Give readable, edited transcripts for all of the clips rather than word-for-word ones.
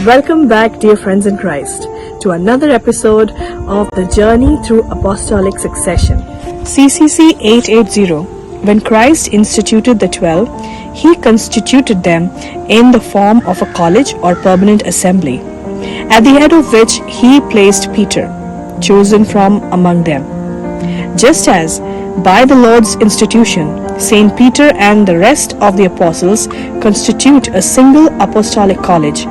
Welcome back, dear friends in Christ, to another episode of the Journey Through Apostolic Succession. CCC 880. When Christ instituted the 12, He constituted them in the form of a college or permanent assembly, at the head of which He placed Peter, chosen from among them. Just as, by the Lord's institution, Saint Peter and the rest of the apostles constitute a single apostolic college,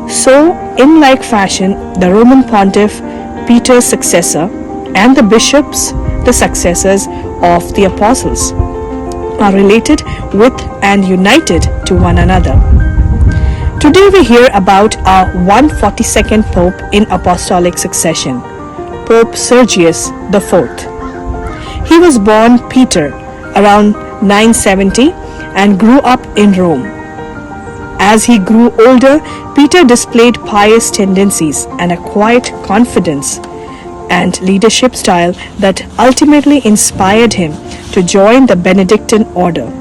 so, in like fashion, the Roman Pontiff, Peter's successor, and the bishops, the successors of the apostles, are related with and united to one another. Today we hear about our 142nd Pope in Apostolic Succession, Pope Sergius IV. He was born Peter around 970 and grew up in Rome. As he grew older, Peter displayed pious tendencies and a quiet confidence and leadership style that ultimately inspired him to join the Benedictine Order.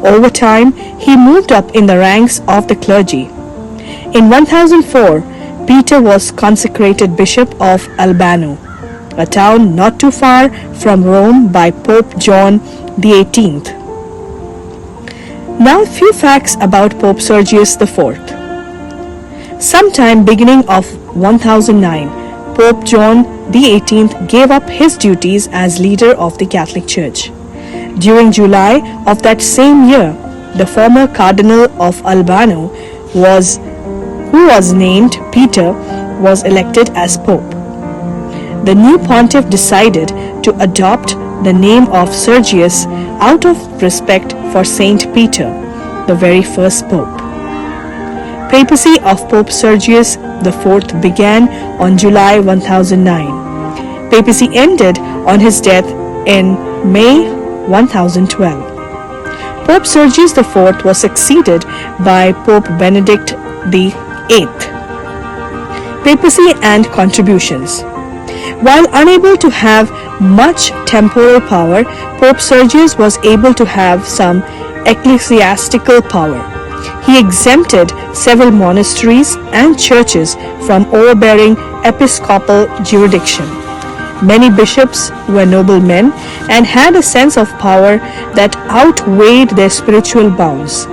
Over time, he moved up in the ranks of the clergy. In 1004, Peter was consecrated Bishop of Albano, a town not too far from Rome, by Pope John XVIII. Now, a few facts about Pope Sergius IV. Sometime beginning of 1009, Pope John XVIII gave up his duties as leader of the Catholic Church. During July of that same year, the former Cardinal of Albano, who was named Peter, was elected as Pope. The new pontiff decided to adopt the name of Sergius out of respect for Saint Peter, the very first Pope. Papacy of Pope Sergius IV began on July 1009. Papacy ended on his death in May 1012. Pope Sergius IV was succeeded by Pope Benedict XVIII. Papacy and contributions. While unable to have much temporal power, Pope Sergius was able to have some ecclesiastical power. He exempted several monasteries and churches from overbearing episcopal jurisdiction. Many bishops were noble men and had a sense of power that outweighed their spiritual bounds.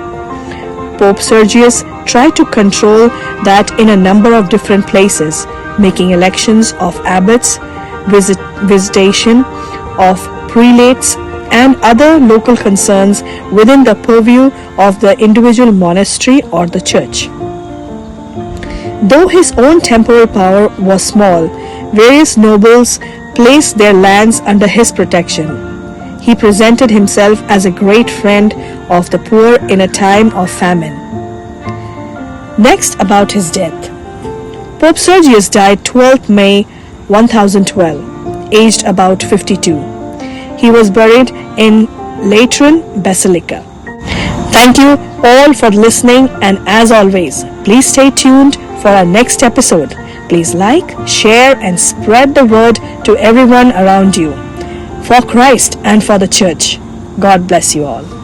Pope Sergius tried to control that in a number of different places, making elections of abbots, visitation of prelates, and other local concerns within the purview of the individual monastery or the church. Though his own temporal power was small, various nobles placed their lands under his protection. He presented himself as a great friend of the poor in a time of famine. Next, about his death. Pope Sergius died 12th May 1012, aged about 52. He was buried in Lateran Basilica. Thank you all for listening, and as always, please stay tuned for our next episode. Please like, share, and spread the word to everyone around you. For Christ and for the Church. God bless you all.